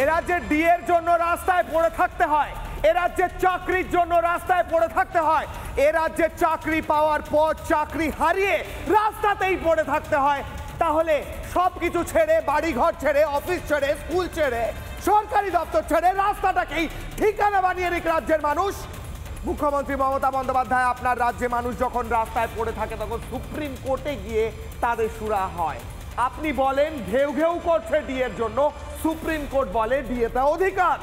এ রাজ্যে ডিএর জন্য রাস্তায় পড়ে থাকতে হয়, এ রাজ্যে চাকরির জন্য রাস্তায় পড়ে থাকতে হয়, এ রাজ্যে চাকরি পাওয়ার পর চাকরি হারিয়ে রাস্তাতেই পড়ে থাকতে হয়। তাহলে সবকিছু ছেড়ে, বাড়িঘর ছেড়ে, অফিস ছেড়ে, স্কুল ছেড়ে, সরকারি দপ্তর ছেড়ে রাস্তাটাকেই ঠিকানা বানিয়ে নিক রাজ্যের মানুষ। মুখ্যমন্ত্রী মমতা বন্দ্যোপাধ্যায়, আপনার রাজ্যে মানুষ যখন রাস্তায় পড়ে থাকে তখন সুপ্রিম কোর্টে গিয়ে তাদের সুরা হয়। আপনি বলেন ঘেউ ঘেউ করছে ডিএর জন্য, সুপ্রিম কোর্ট বলে ডিএটা অধিকার।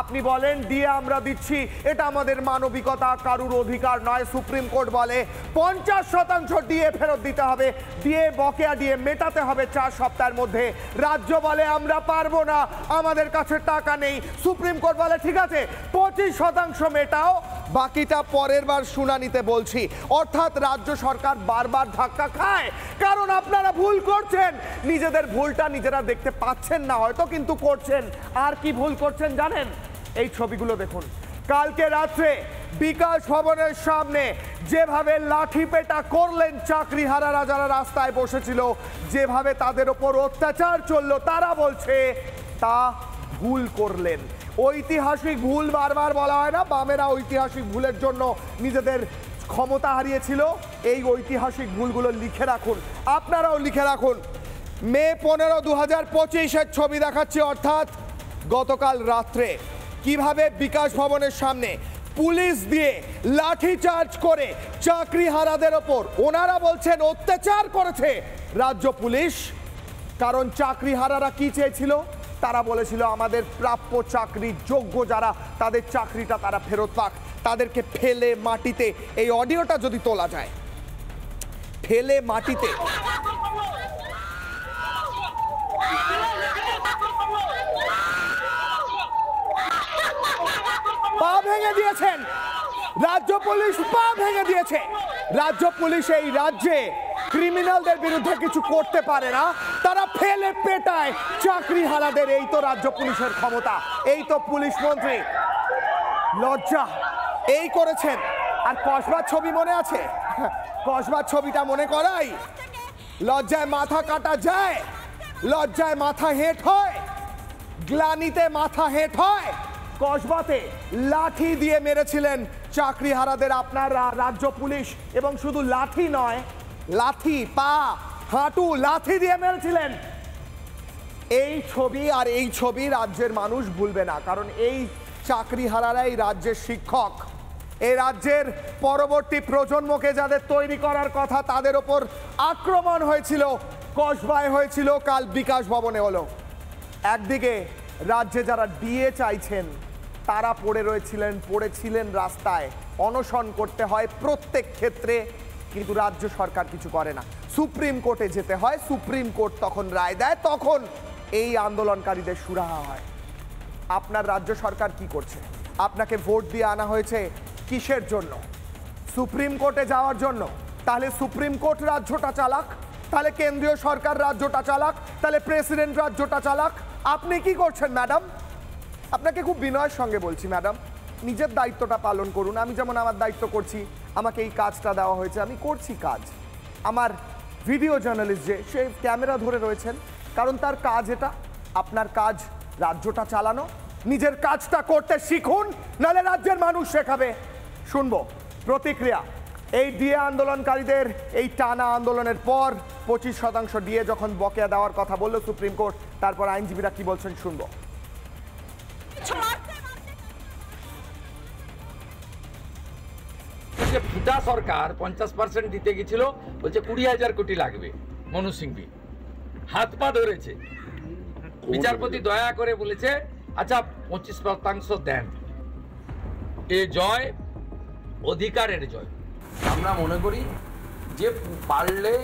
আপনি বলেন ডিএ আমরা দিচ্ছি, এটা আমাদের মানবিকতা, কারুর অধিকার নয়। সুপ্রিম কোর্ট বলে 50% ডিএ ফেরত দিতে হবে, ডিএ বকেয়া ডিএ মেটাতে হবে 4 সপ্তাহের মধ্যে। রাজ্য বলে আমরা পারবো না, আমাদের কাছে টাকা নেই। সুপ্রিম কোর্ট বলে ঠিক আছে 25% মেটাও, বাকিটা পরের বার শুনানিতে বলছি। অর্থাৎ রাজ্য সরকার বারবার ধাক্কা খায়, কারণ আপনারা ভুল করছেন। নিজেদের ভুলটা নিজেরা দেখতে পাচ্ছেন না হয়তো, কিন্তু করছেন। আর কি ভুল করছেন জানেন? এই ছবিগুলো দেখুন। কালকে রাত্রে বিকাশ ভবনের সামনে যেভাবে লাঠিপেটা করলেন চাকরিহারারা যারা রাস্তায় বসেছিল, যেভাবে তাদের ওপর অত্যাচার চললো, তারা বলছে তা ভুল করলেন। ঐতিহাসিক ভুল বারবার বলা হয় না, বামেরা ঐতিহাসিক ভুলের জন্য নিজেদের ক্ষমতা হারিয়েছিল। এই ঐতিহাসিক ভুলগুলো লিখে রাখুন, আপনারাও লিখে রাখুন। মে 15, 2025-এর ছবি দেখাচ্ছি, অর্থাৎ গতকাল রাত্রে কিভাবে বিকাশ ভবনের সামনে পুলিশ দিয়ে লাঠিচার্জ করে চাকরিহারাদের ওপর, ওনারা বলছেন অত্যাচার করেছে রাজ্য পুলিশ। কারণ চাকরিহারারা কি চেয়েছিল? তারা বলেছিল আমাদের প্রাপ্য চাকরি, যোগ্য যারা তাদের চাকরিটা তারা ফেরত পাক। তাদেরকে ফেলে মাটিতে, এই অডিওটা যদি তোলা যায়, ফেলে মাটিতে পা ভেঙে দিয়েছেন রাজ্য পুলিশ, পা ভেঙে দিয়েছে রাজ্য পুলিশ। এই রাজ্যে ক্রিমিনালদের বিরুদ্ধে কিছু করতে পারে না, তারা ফেলে পেটায় চাকরিহারাদের। এই তো রাজ্য পুলিশের ক্ষমতা, এই তো পুলিশ মন্ত্রী। লজ্জা, এই করেছেন। আর কসবার ছবি মনে আছে? কসবার ছবিটা মনে করাই। লজ্জায় মাথা কাটা যায়, লজ্জায় মাথা হেঁট হয়, গ্লানিতে মাথা হেঁট হয়। কসবাতে লাঠি দিয়ে মেরেছিলেন চাকরিহারাদের আপনার রাজ্য পুলিশ, এবং শুধু লাঠি নয়, লাঠি, পা, হাঁটু, লাঠি দিয়ে মেরেছিলেন। এই ছবি আর এই ছবি রাজ্যের মানুষ ভুলবে না, কারণ এই চাকরিহারারাই রাজ্যের শিক্ষক। এই রাজ্যের পরবর্তী প্রজন্মকে যাদের তৈরি করার কথা, তাদের ওপর আক্রমণ হয়েছিল, কসবায় হয়েছিল, কাল বিকাশ ভবনে হলো। একদিকে রাজ্যে যারা ডিএ চাইছেন তারা পড়েছিলেন রাস্তায়, অনশন করতে হয় প্রত্যেক ক্ষেত্রে, কিন্তু রাজ্য সরকার কিছু করে না। সুপ্রিম কোর্টে যেতে হয়, সুপ্রিম কোর্ট তখন রায় দেয়, তখন এই আন্দোলনকারীদের সুরাহা হয়। আপনার রাজ্য সরকার কি করছে? আপনাকে ভোট দিয়ে আনা হয়েছে কিসের জন্য? সুপ্রিম কোর্টে যাওয়ার জন্য। তাহলে সুপ্রিম কোর্ট রাজ্যটা চালাক, তাহলে কেন্দ্রীয় সরকার রাজ্যটা চালাক, তাহলে প্রেসিডেন্ট রাজ্যটা চালাক। আপনি কি করছেন ম্যাডাম? আপনাকে খুব বিনয়ের সঙ্গে বলছি ম্যাডাম, নিজের দায়িত্বটা পালন করুন। আমি যেমন আমার দায়িত্ব করছি, আমাকে এই কাজটা দেওয়া হয়েছে, আমি করছি কাজ। আমার ভিডিও জার্নালিস্ট যে, সে ক্যামেরা ধরে রয়েছেন, কারণ তার কাজ এটা। আপনার কাজ রাজ্যটা চালানো, নিজের কাজটা করতে শিখুন, নাহলে রাজ্যের মানুষ শেখাবে। শুনবো প্রতিক্রিয়া। এই ডিএ আন্দোলনকারীদের এই টানা আন্দোলনের পর 25% ডিএ যখন বকেয়া দেওয়ার কথা বলল সুপ্রিম কোর্ট, তারপর আইনজীবীরা কি বলছেন শুনবো। ফুটা সরকার 50% দিতে গেছিল, বলছে 20,000 কোটি লাগবে। মনু সিংভি হাত পা ধরেছে, বিচারপতি দয়া করে বলেছে আচ্ছা 25% দেন। এ জয় অধিকারের জয়। আমরা মনে করি যে পারলে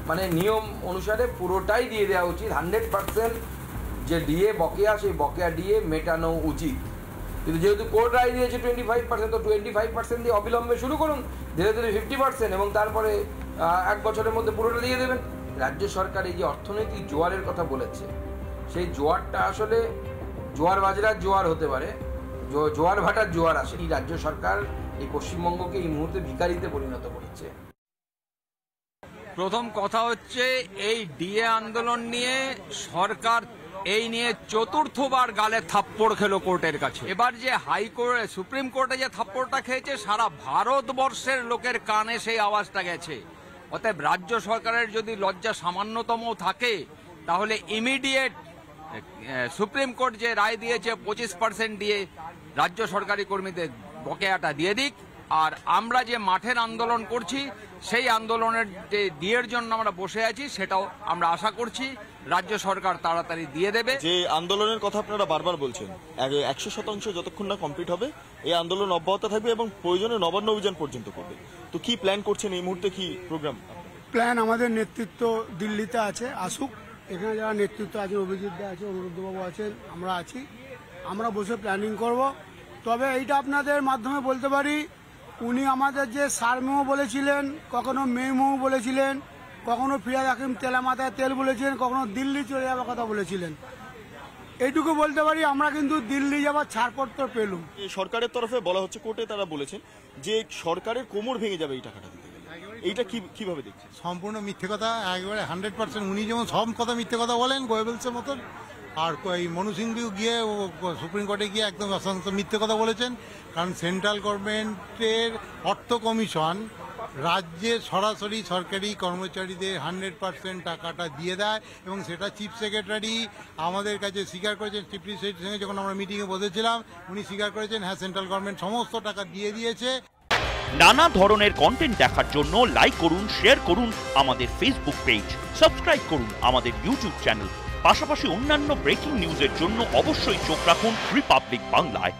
মানে নিয়ম অনুসারে পুরোটাই দিয়ে দেওয়া উচিত। 100% যে ডিএ বকেয়া, সেই বকেয়া ডিএ মেটানো উচিত। কিন্তু যেহেতু কোর্ট রায় দিয়েছে 25%, তো 25% দিয়ে অবিলম্বে শুরু করুন, ধীরে ধীরে 50%, এবং তারপরে 1 বছরের মধ্যে পুরোটা দিয়ে দেবেন। রাজ্য সরকার এই যে অর্থনৈতিক জোয়ারের কথা বলেছে, সেই জোয়ারটা আসলে জোয়ার বাজরার জোয়ার হতে পারে, জোয়ার ভাটার জোয়ার আসে। এই রাজ্য সরকার এই পশ্চিমবঙ্গকে এই মুহূর্তে ভিখারিতে পরিণত করেছে। প্রথম কথা হচ্ছে, এই ডিএ আন্দোলন নিয়ে সরকার এই নিয়ে চতুর্থবার গালে থাপ্পড় খেলো কোর্টের কাছে। এবার যে হাইকোর্ট সুপ্রিম কোর্টে যে থাপ্পড়টা খেয়েছে, সারা ভারতবর্ষের লোকের কানে সেই আওয়াজটা গেছে। অতএব রাজ্য সরকারের যদি লজ্জা সামান্যতম থাকে তাহলে ইমিডিয়েট সুপ্রিম কোর্ট যে রায় দিয়েছে 25% দিয়ে রাজ্য সরকারি কর্মীদের বকেয়াটা দিয়ে দিক। আর আমরা যে মাঠের আন্দোলন করছি সেই আন্দোলনের যে দিয়ের জন্য আমরা বসে আছি সেটাও আমরা আশা করছি রাজ্য সরকার তাড়াতাড়ি দিয়ে দেবে। যে আন্দোলনের কথা আপনারা বারবার বলছেন 100% যতক্ষণ না কমপ্লিট হবে এই আন্দোলন অব্যাহত থাকবে এবং প্রয়োজনে নবান্ন অভিযান পর্যন্ত করবে। তো কি প্ল্যান করছেন এই মুহূর্তে, কি প্রোগ্রাম? প্ল্যান আমাদের নেতৃত্ব দিল্লিতে আছে, আসুক। এখানে যারা নেতৃত্ব আছে, অভিজিৎ দা আছে, অনুরুদ্ধবাবু আছেন, আমরা আছি, আমরা বসে প্ল্যানিং করব। তবে এইটা আপনাদের মাধ্যমে বলতে পারি, উনি আমাদের যে সারমেও বলেছিলেন, কখনো মেমো বলেছিলেন, কখনো ফিরাদ হাকিম তেলা মাথায় তেল বলেছিলেন, কখনো দিল্লি চলে যাওয়ার কথা বলেছিলেন। এইটুকু বলতে পারি আমরা কিন্তু দিল্লি যাওয়ার ছাড়পত্র পেলুম। সরকারের তরফে বলা হচ্ছে, কোর্টে তারা বলেছেন যে সরকারের কোমর ভেঙে যাবে এই টাকাটা দিতে গেলে। এইটা কিভাবে দেখছেন? সম্পূর্ণ মিথ্যে কথা, একেবারে 100%। উনি যেমন সব কথা মিথ্যে কথা বলেন গোয়েবলসের মতন, আর এই মনু সিংভিও গিয়ে সুপ্রিম কোর্টে গিয়ে একদম অসংখ্য মিথ্যে কথা বলেছেন। কারণ সেন্ট্রাল গভর্নমেন্টের অর্থ কমিশন রাজ্যের সরাসরি সরকারি কর্মচারীদের 100% টাকাটা দিয়ে দেয়, এবং সেটা চিফ সেক্রেটারি আমাদের কাছে স্বীকার করেছেন। চিফ সেক্রেটারির সঙ্গে যখন আমরা মিটিংয়ে বসেছিলাম উনি স্বীকার করেছেন, হ্যাঁ সেন্ট্রাল গভর্নমেন্ট সমস্ত টাকা দিয়ে দিয়েছে। নানা ধরনের কন্টেন্ট দেখার জন্য লাইক করুন, শেয়ার করুন আমাদের ফেসবুক পেজ, সাবস্ক্রাইব করুন আমাদের ইউটিউব চ্যানেল। পাশাপাশি অন্যান্য ব্রেকিং নিউজের জন্য অবশ্যই চোখ রাখুন রিপাবলিক বাংলায়।